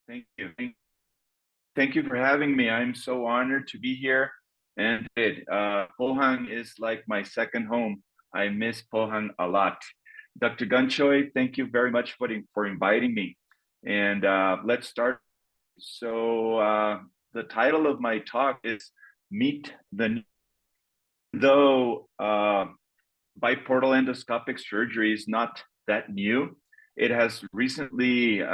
Thank you. Thank you for having me. I'm so honored to be here. And Pohang is like my second home. I miss Pohang a lot. Dr. Gunchoy, thank you very much for inviting me. And let's start. So the title of my talk is Meet the Though biportal endoscopic surgery is not that new. It has recently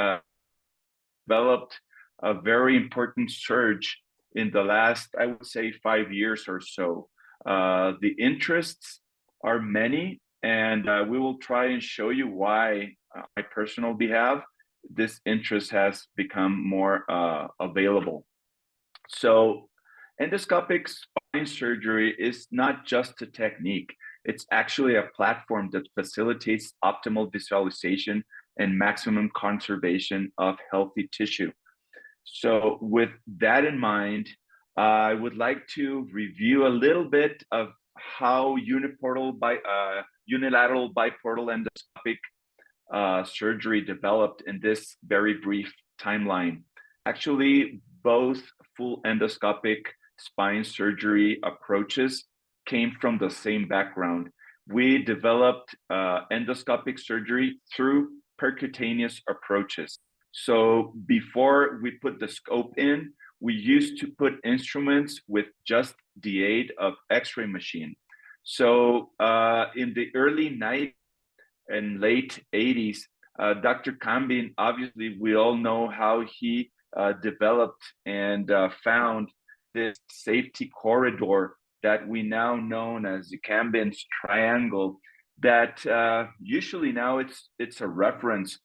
developed a very important surge in the last, I would say, 5 years or so. The interests are many, and we will try and show you why, on my personal behalf, this interest has become more available. So, endoscopic spine surgery is not just a technique, it's actually a platform that facilitates optimal visualization and maximum conservation of healthy tissue. So, with that in mind, I would like to review a little bit of how unilateral biportal endoscopic surgery developed in this very brief timeline. Actually, both full endoscopic spine surgery approaches came from the same background. We developed endoscopic surgery through percutaneous approaches. So before we put the scope in, we used to put instruments with just the aid of X-ray machine. So in the early 90s and late 80s, Dr. Kambin, obviously we all know how he developed and found this safety corridor that we now known as the Kambin's triangle, that usually now it's a reference.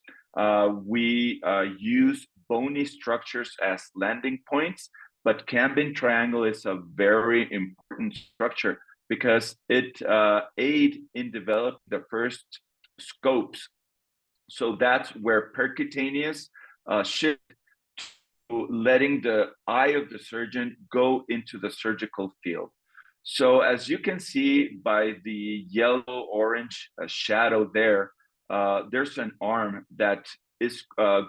We use bony structures as landing points, but Kambin triangle is a very important structure because it aid in developing the first scopes. So that's where percutaneous shift to letting the eye of the surgeon go into the surgical field. So as you can see by the yellow-orange shadow there, there's an arm that is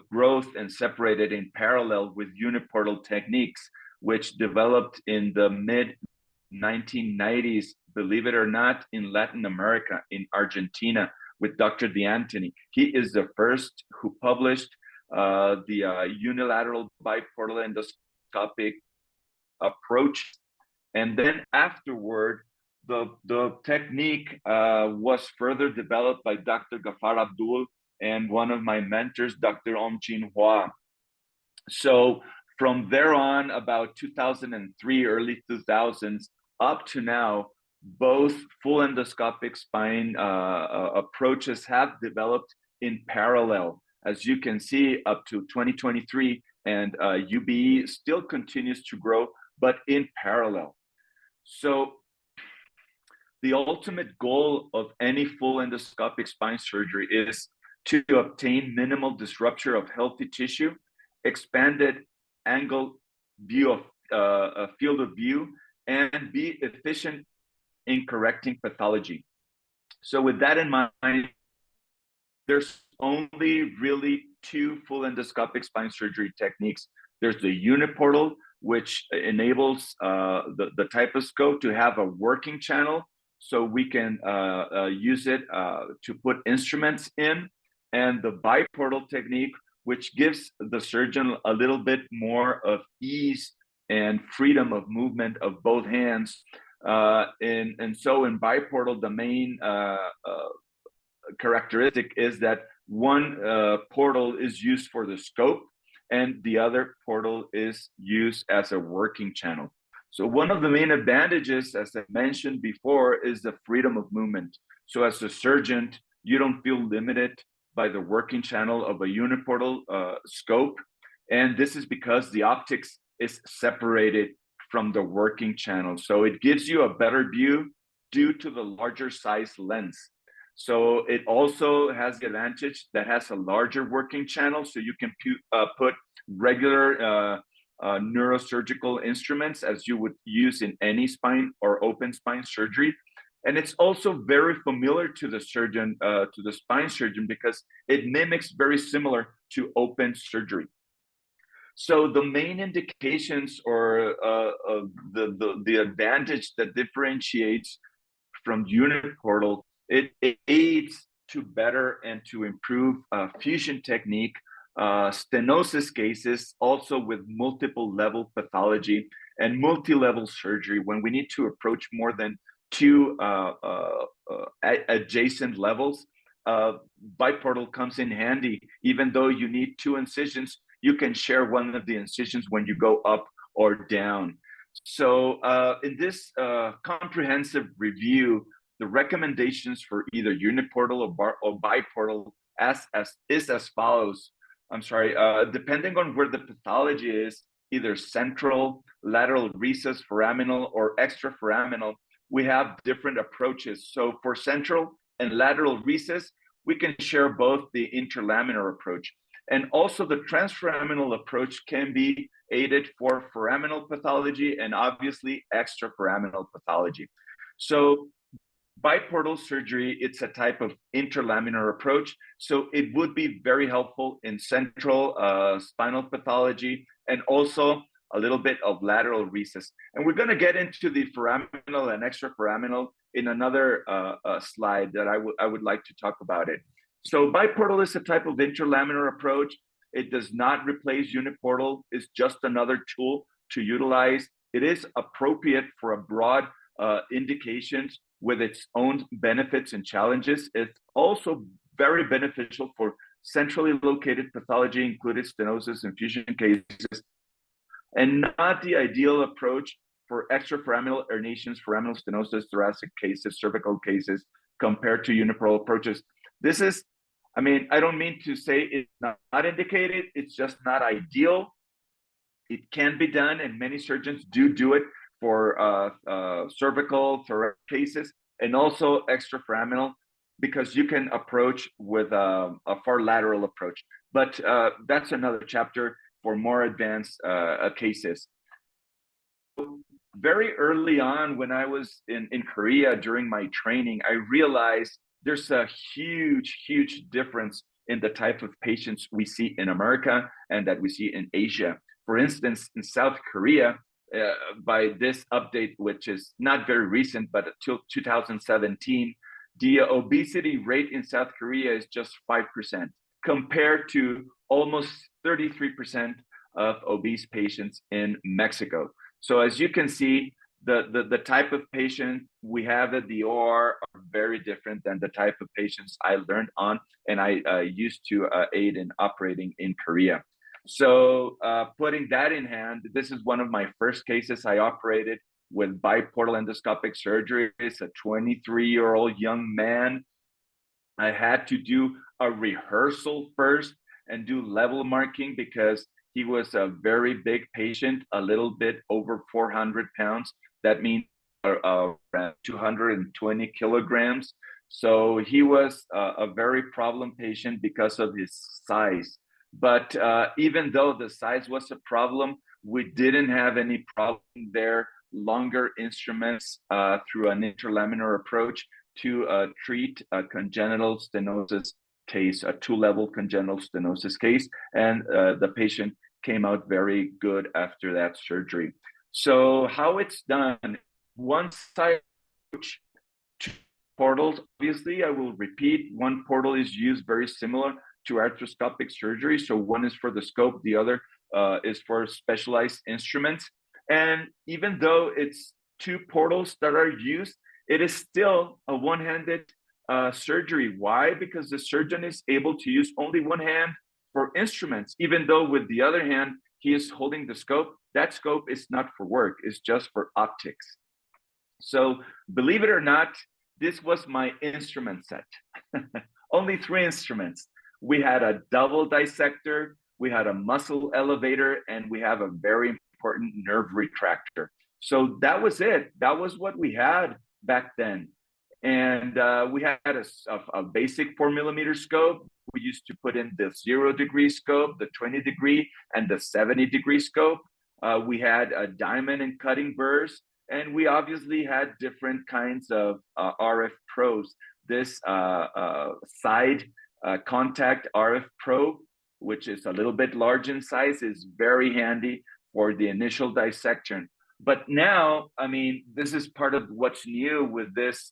growth and separated in parallel with uniportal techniques, which developed in the mid 1990s, believe it or not, in Latin America, in Argentina, with Dr. D'Antoni. He is the first who published the unilateral biportal endoscopic approach. And then afterward, the technique was further developed by Dr. Ghaffar Abdul and one of my mentors, Dr. Om Jin Hua. So from there on, about 2003, early 2000s, up to now, both full endoscopic spine approaches have developed in parallel. As you can see, up to 2023, and UBE still continues to grow, but in parallel. So the ultimate goal of any full endoscopic spine surgery is to obtain minimal disruption of healthy tissue, expanded angle view of field of view, and be efficient in correcting pathology. So with that in mind, there's only really two full endoscopic spine surgery techniques. There's the uniportal, which enables the typoscope to have a working channel, so we can use it to put instruments in, and the biportal technique, which gives the surgeon a little bit more of ease and freedom of movement of both hands. And so in biportal, the main characteristic is that one portal is used for the scope and the other portal is used as a working channel. So one of the main advantages, as I mentioned before, is the freedom of movement. So as a surgeon, you don't feel limited by the working channel of a uniportal scope. And this is because the optics is separated from the working channel. So it gives you a better view due to the larger size lens. So it also has the advantage that has a larger working channel, so you can put regular neurosurgical instruments as you would use in any spine or open spine surgery. And it's also very familiar to the surgeon, to the spine surgeon, because it mimics very similar to open surgery. So the main indications or the advantage that differentiates from uniportal, it aids to better and to improve fusion technique, stenosis cases, also with multiple level pathology and multi-level surgery when we need to approach more than two adjacent levels. Biportal comes in handy. Even though you need two incisions, you can share one of the incisions when you go up or down. So in this comprehensive review, the recommendations for either uniportal or biportal is as follows. I'm sorry, depending on where the pathology is, either central, lateral recess, foraminal, or extraforaminal, we have different approaches. So for central and lateral recess, we can share both the interlaminar approach. And also the transforaminal approach can be aided for foraminal pathology and obviously extraforaminal pathology. So biportal surgery, it's a type of interlaminar approach. So it would be very helpful in central spinal pathology and also a little bit of lateral recess. And we're going to get into the foraminal and extraforaminal in another slide that I would like to talk about it. So biportal is a type of interlaminar approach. It does not replace uniportal. It's just another tool to utilize. It is appropriate for a broad indications with its own benefits and challenges. It's also very beneficial for centrally located pathology, including stenosis and fusion cases, and not the ideal approach for extraforaminal herniations, foraminal stenosis, thoracic cases, cervical cases, compared to uniportal approaches. This is, I mean, I don't mean to say it's not indicated, it's just not ideal. It can be done, and many surgeons do it for cervical, thoracic cases, and also extraforaminal, because you can approach with a far lateral approach. But that's another chapter for more advanced cases. Very early on, when I was in Korea during my training, I realized there's a huge difference in the type of patients we see in America and that we see in Asia. For instance, in South Korea, by this update, which is not very recent, but until 2017, the obesity rate in South Korea is just 5%, compared to almost 33% of obese patients in Mexico. So as you can see, the type of patient we have at the OR are very different than the type of patients I learned on and I used to aid in operating in Korea. So putting that in hand, this is one of my first cases I operated with biportal endoscopic surgery. It's a 23-year-old young man. I had to do a rehearsal first and do level marking because he was a very big patient, a little bit over 400 pounds. That means around 220 kilograms. So he was a very problem patient because of his size. But even though the size was a problem, we didn't have any problem there. Longer instruments through an interlaminar approach to treat a congenital stenosis case, a two-level congenital stenosis case, and the patient came out very good after that surgery. So how it's done, one side approach, two portals. Obviously, I will repeat, one portal is used very similar to arthroscopic surgery. So one is for the scope, the other is for specialized instruments. And even though it's two portals that are used, it is still a one-handed surgery. Why? Because the surgeon is able to use only one hand for instruments, even though with the other hand, he is holding the scope. That scope is not for work, it's just for optics. So believe it or not, this was my instrument set. Only 3 instruments. We had a double dissector, we had a muscle elevator, and we have a very important nerve retractor. So that was it. That was what we had back then. And we had a basic 4mm scope. We used to put in the 0-degree scope, the 20-degree, and the 70-degree scope. We had a diamond and cutting burrs, and we obviously had different kinds of RF probes. This side contact RF probe which is a little bit large in size, is very handy for the initial dissection. But now, I mean, this is part of what's new with this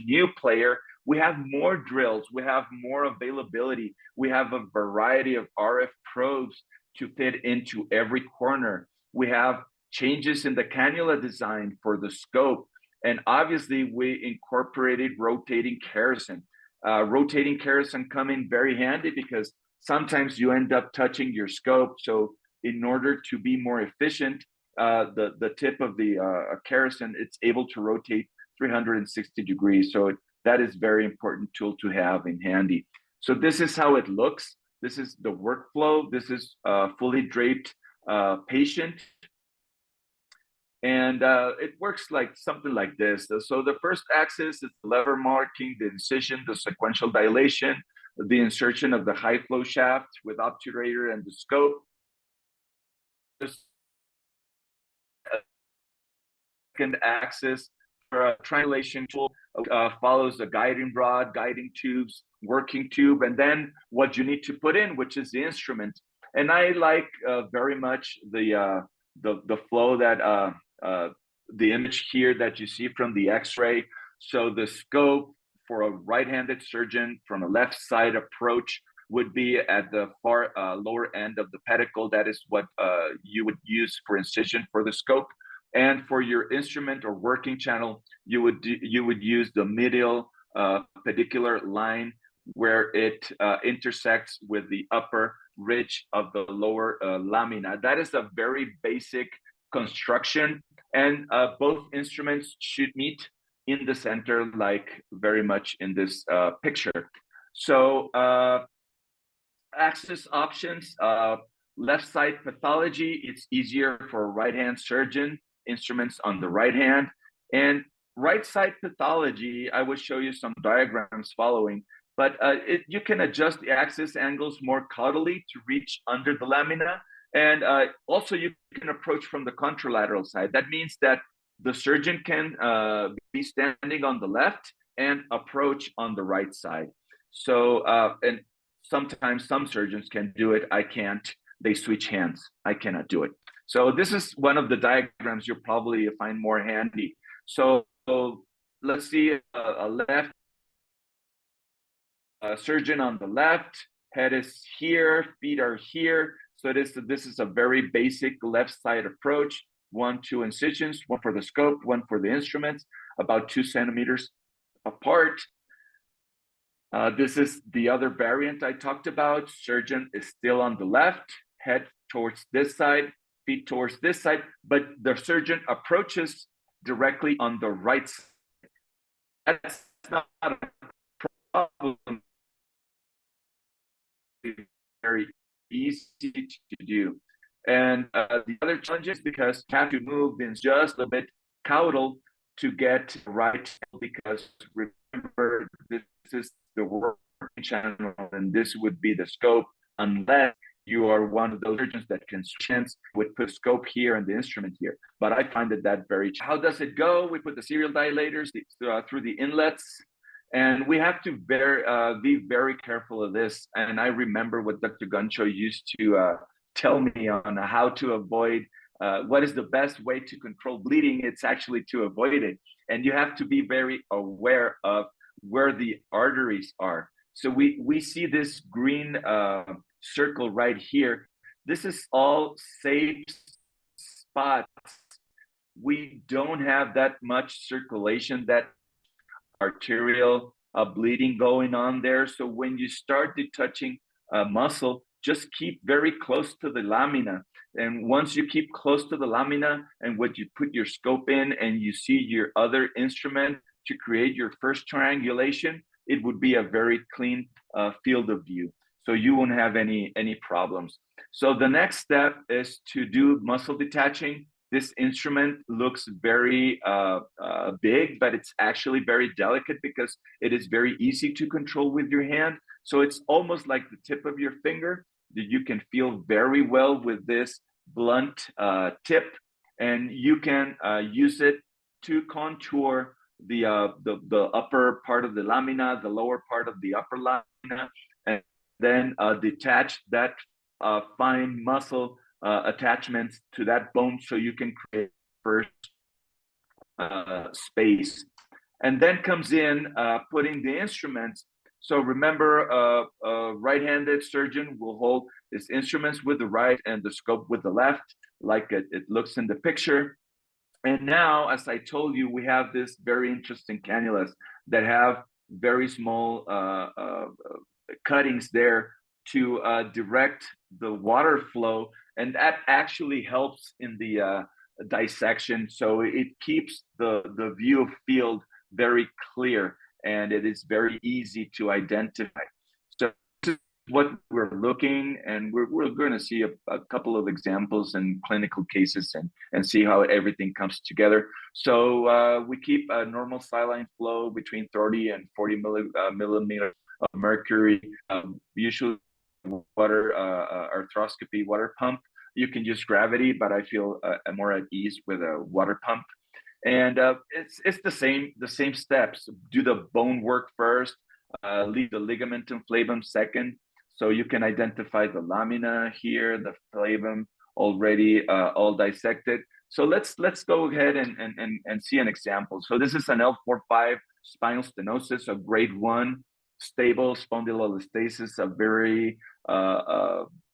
new player. We have more drills, we have more availability, we have a variety of RF probes to fit into every corner. We have changes in the cannula design for the scope, and obviously we incorporated rotating kerosene. Rotating kerosene come in very handy because sometimes you end up touching your scope. So in order to be more efficient, the tip of the kerosene, it's able to rotate 360 degrees. So that is very important tool to have in handy. So this is how it looks. This is the workflow. This is a fully draped patient. And it works like something like this. So the first axis is the lever marking, the incision, the sequential dilation, the insertion of the high flow shaft with obturator and the scope. The second axis for a triangulation tool follows the guiding rod, guiding tubes, working tube, and then what you need to put in, which is the instrument. And I like very much the flow that the image here that you see from the X-ray. So the scope for a right-handed surgeon from a left side approach would be at the far lower end of the pedicle. That is what you would use for incision for the scope. And for your instrument or working channel, you would use the medial pedicular line where it intersects with the upper ridge of the lower lamina. That is a very basic construction, and both instruments should meet in the center, like very much in this picture. So axis options, left side pathology, it's easier for a right-hand surgeon, instruments on the right hand. And right side pathology, I will show you some diagrams following, but you can adjust the axis angles more caudally to reach under the lamina. And also you can approach from the contralateral side. That means that the surgeon can be standing on the left and approach on the right side. So, and sometimes some surgeons can do it. I can't. They switch hands. I cannot do it. So this is one of the diagrams you'll probably find more handy. So let's see a left surgeon on the left, head is here, feet are here. So this is a very basic left side approach. 1, 2 incisions, one for the scope, one for the instruments, about 2 centimeters apart. This is the other variant I talked about. Surgeon is still on the left, head towards this side, feet towards this side, but the surgeon approaches directly on the right side. That's not a problem. Very easy to do. And the other challenge is because you have to move in just a bit caudal to get right, because remember, this is the working channel and this would be the scope, unless you are one of those surgeons that can chance would put scope here and the instrument here. But I find that very challenging. How does it go? We put the serial dilators through the inlets, and we have to be very careful of this. And I remember what Dr. Guncho used to tell me on how to avoid, what is the best way to control bleeding. It's actually to avoid it. And you have to be very aware of where the arteries are. So we see this green circle right here. This is all safe spots. We don't have that much circulation, that arterial bleeding going on there. So when you start detaching muscle, just keep very close to the lamina. And once you keep close to the lamina and what you put your scope in and you see your other instrument to create your first triangulation, it would be a very clean field of view. So you won't have any problems. So the next step is to do muscle detaching. This instrument looks very big, but it's actually very delicate because it is very easy to control with your hand. So it's almost like the tip of your finger that you can feel very well with this blunt tip, and you can use it to contour the upper part of the lamina, the lower part of the upper lamina, and then detach that fine muscle attachments to that bone so you can create first space. And then comes in putting the instruments. So remember, a right-handed surgeon will hold his instruments with the right and the scope with the left, like it looks in the picture. And now, as I told you, we have this very interesting cannulas that have very small cuttings there to direct the water flow. And that actually helps in the dissection. So it keeps the view of field very clear, and it is very easy to identify. So this is what we're looking, and we're going to see a couple of examples and clinical cases and see how everything comes together. So we keep a normal saline flow between 30 and 40 millimeters of mercury. Usually water arthroscopy water pump. You can use gravity, but I feel more at ease with a water pump. And it's the same steps. Do the bone work first, leave the ligamentum flavum second, so you can identify the lamina here, the flavum already all dissected. So let's go ahead and see an example. So this is an L4-5 spinal stenosis of grade 1, stable spondylolisthesis, a very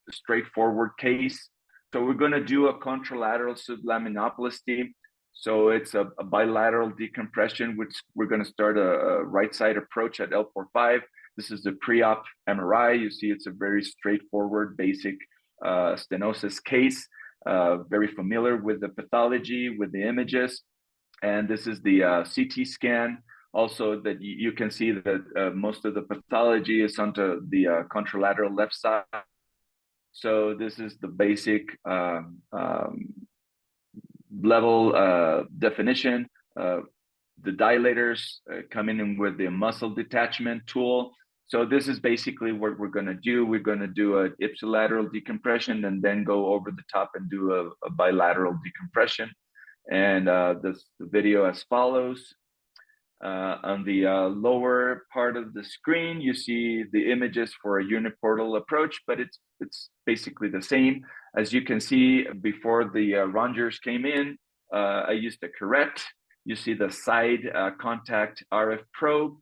straightforward case. So we're going to do a contralateral sublaminoplasty. So it's a bilateral decompression, which we're going to start a right side approach at L4-5. This is the pre-op MRI. You see, it's a very straightforward, basic stenosis case. Very familiar with the pathology, with the images. And this is the CT scan. Also, that you can see that most of the pathology is onto the contralateral left side. So this is the basic level definition. The dilators coming in with the muscle detachment tool. So this is basically what we're going to do. We're going to do an ipsilateral decompression and then go over the top and do a bilateral decompression. And the video as follows. On the lower part of the screen, you see the images for a uniportal approach, but it's basically the same. As you can see, before the rongers came in, I used a correct. You see the side contact RF probe.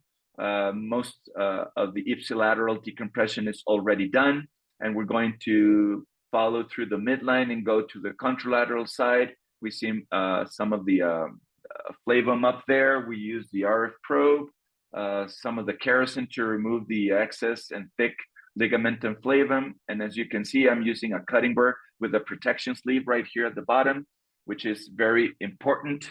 Most of the ipsilateral decompression is already done, and we're going to follow through the midline and go to the contralateral side. We see some of the flavum up there. We use the RF probe, some of the kerosene to remove the excess and thick ligamentum flavum. And as you can see, I'm using a cutting burr with a protection sleeve right here at the bottom, which is very important.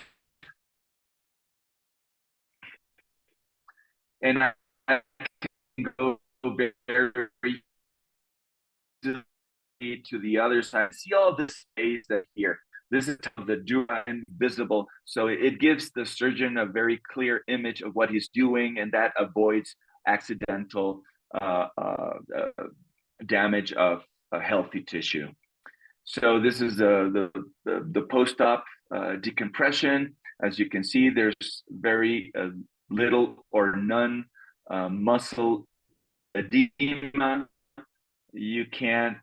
And I can go very to the other side. See all this space that here. This is the dura invisible. So it gives the surgeon a very clear image of what he's doing, and that avoids accidental damage of healthy tissue. So this is the post-op decompression. As you can see, there's very little or none muscle edema. You can't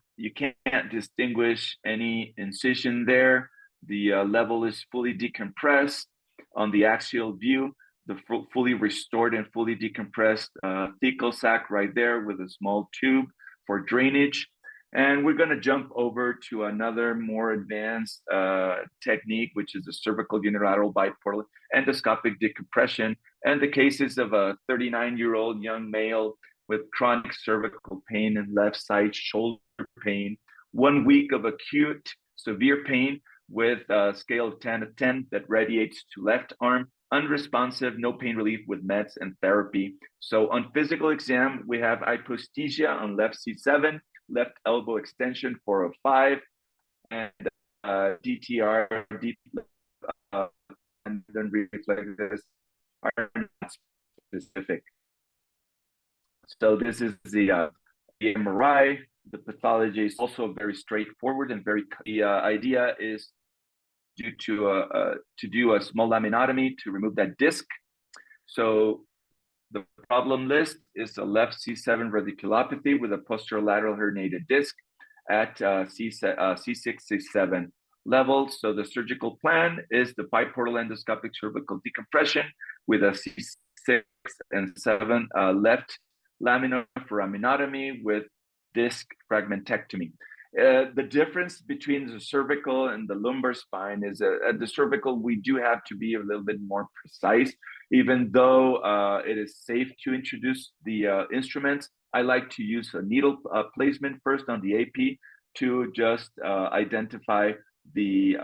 distinguish any incision there. The level is fully decompressed on the axial view. The fully restored and fully decompressed thecal sac right there with a small tube for drainage. And we're going to jump over to another more advanced technique, which is the cervical unilateral biportal endoscopic decompression. And the cases of a 39-year-old young male with chronic cervical pain and left side shoulder pain, 1 week of acute severe pain with a scale of 10 to 10 that radiates to left arm, unresponsive, no pain relief with meds and therapy. So on physical exam, we have hypoesthesia on left C7, left elbow extension 405, and DTR, and then reflexes are not specific. So this is the MRI. The pathology is also very straightforward and very. The idea is to do a small laminotomy to remove that disc. So The problem list is a left C7 radiculopathy with a posterolateral herniated disc at C6, C7 level. So the surgical plan is the biportal endoscopic cervical decompression with a C6 and 7 left lamina foraminotomy with disc fragmentectomy. The difference between the cervical and the lumbar spine is at the cervical, we do have to be a little bit more precise. Even though it is safe to introduce the instruments, I like to use a needle placement first on the AP to just identify the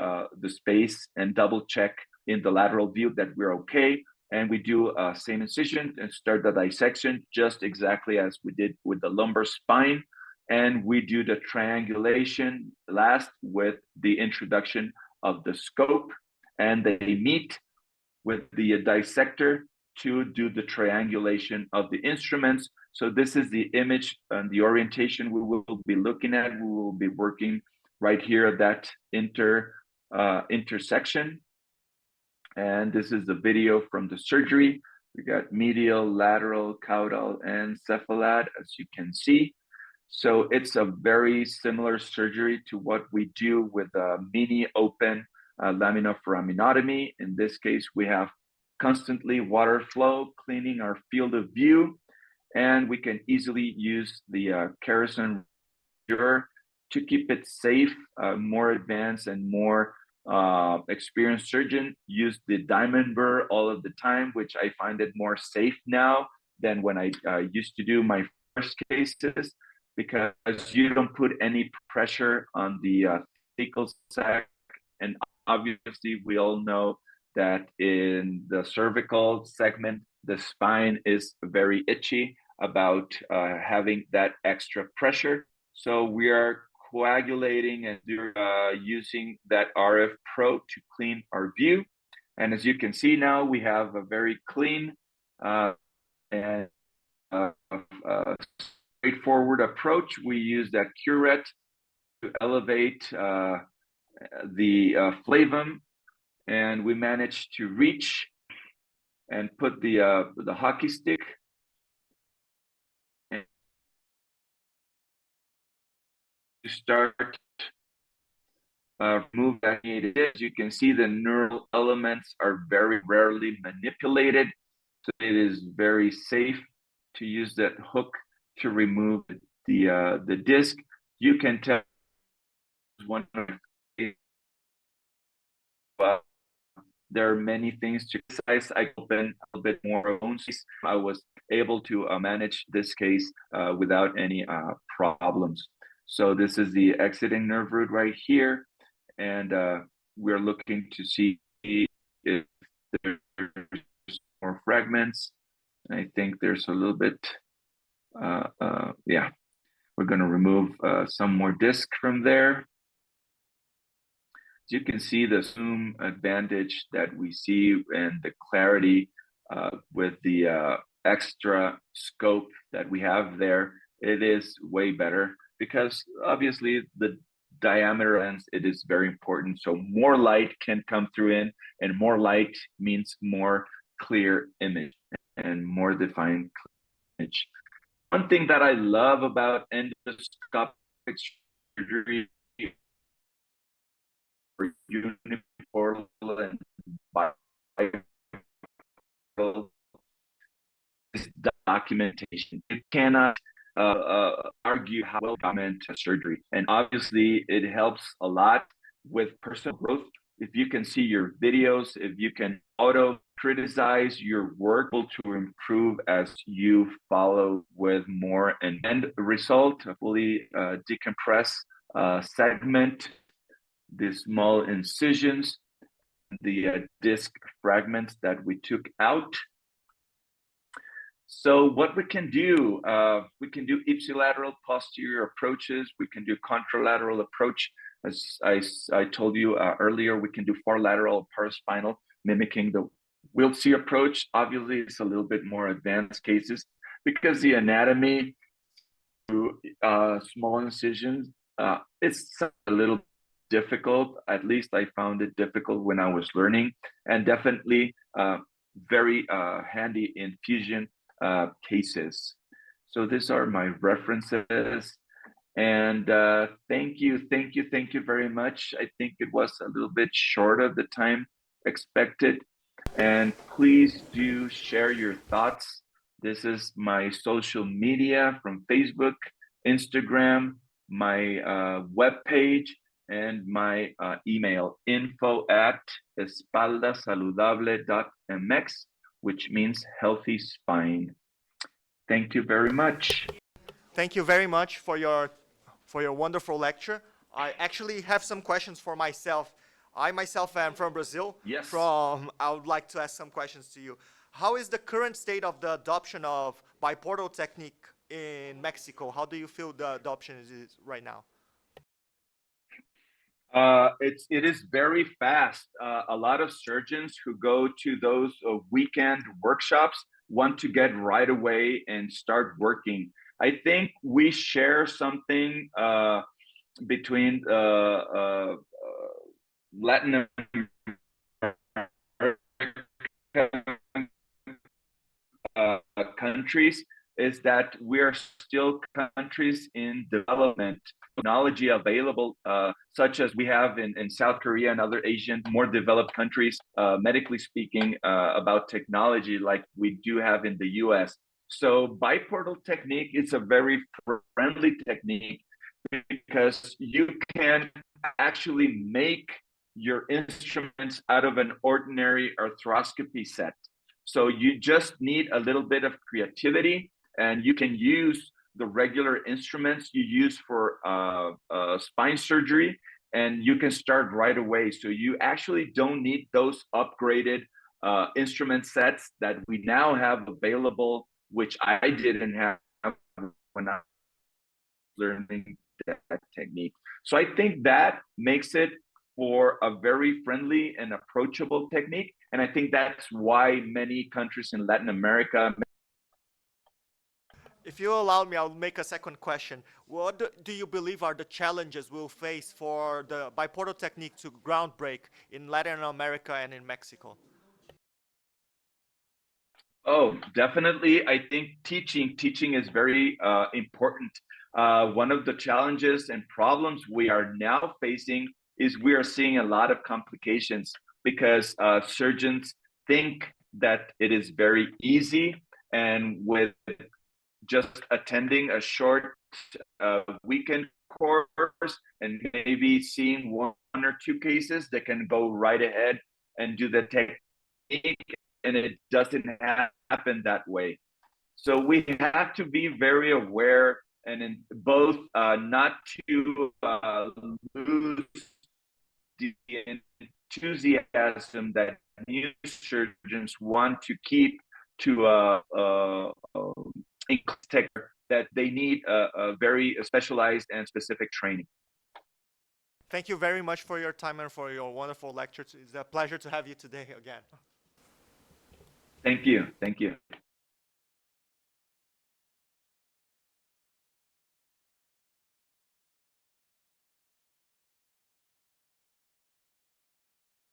space and double check in the lateral view that we're okay. And we do same incision and start the dissection just exactly as we did with the lumbar spine. And we do the triangulation last with the introduction of the scope, and they meet with the dissector to do the triangulation of the instruments. So this is the image and the orientation we will be looking at. We will be working right here at that intersection. And this is the video from the surgery. We got medial, lateral, caudal, and cephalad, as you can see. So it's a very similar surgery to what we do with a mini open lamina foraminotomy. In this case, we have constantly water flow, cleaning our field of view, and we can easily use the Kerrison to keep it safe. More advanced and more experienced surgeon use the diamond burr all of the time, which I find it more safe now than when I used to do my first cases, because you don't put any pressure on the thecal sac. And obviously, we all know that in the cervical segment, the spine is very itchy about having that extra pressure. So we are coagulating and using that RF Pro to clean our view. And as you can see now, we have a very clean and straightforward approach. We use that curette to elevate the flavum, and we managed to reach and put the hockey stick and to start remove that needed. As you can see, the neural elements are very rarely manipulated, so it is very safe to use that hook to remove the disc. You can tell one there are many things to criticize. I open a bit more own. I was able to manage this case without any problems. So this is the exiting nerve root right here, and we're looking to see if there's more fragments. I think there's a little bit, yeah. We're going to remove some more disc from there. As you can see, the zoom advantage that we see and the clarity with the extra scope that we have there, it is way better, because obviously the diameter lens, it is very important. So more light can come through in, and more light means more clear image and more defined image. One thing that I love about endoscopic surgery for uniportal and bilateral is documentation. You cannot argue how well document surgery, and obviously it helps a lot with personal growth. If you can see your videos, if you can auto criticize your work to improve as you follow with more and end result, fully decompress segment, the small incisions, the disc fragments that we took out. So what we can do ipsilateral posterior approaches. We can do contralateral approach. As I told you earlier, we can do far lateral paraspinal, mimicking the Wiltse approach. Obviously, it's a little bit more advanced cases because the anatomy to small incisions, it's a little difficult. At least I found it difficult when I was learning, and definitely very handy in fusion cases. So these are my references. And thank you very much. I think it was a little bit short of the time expected. And please do share your thoughts. This is my social media from Facebook, Instagram, my webpage, and my email, info@espaldasaludable.mx, which means healthy spine. Thank you very much. Thank you very much for your wonderful lecture. I actually have some questions for myself. I myself am from Brazil. Yes. I would like to ask some questions to you. How is the current state of the adoption of biportal technique in Mexico? How do you feel the adoption is right now? It is very fast. A lot of surgeons who go to those weekend workshops want to get right away and start working. I think we share something between Latin America countries is that we are still countries in development. Technology available, such as we have in South Korea and other Asian, more developed countries, medically speaking, about technology like we do have in the US. So biportal technique is a very friendly technique because you can actually make your instruments out of an ordinary arthroscopy set. So you just need a little bit of creativity, and you can use the regular instruments you use for spine surgery, and you can start right away. So you actually don't need those upgraded instrument sets that we now have available, which I didn't have when I was learning that technique. So I think that makes it for a very friendly and approachable technique. And I think that's why many countries in Latin America. If you allow me, I'll make a second question. What do you believe are the challenges we'll face for the biportal technique to ground break in Latin America and in Mexico? Oh, definitely. I think teaching is very important. One of the challenges and problems we are now facing is we are seeing a lot of complications because surgeons think that it is very easy, and with just attending a short weekend course and maybe seeing one or two cases, they can go right ahead and do the technique, and it doesn't happen that way. So we have to be very aware and in both not to lose the enthusiasm that new surgeons want to keep to that they need a very specialized and specific training. Thank you very much for your time and for your wonderful lecture. It's a pleasure to have you today again. Thank you. Thank you.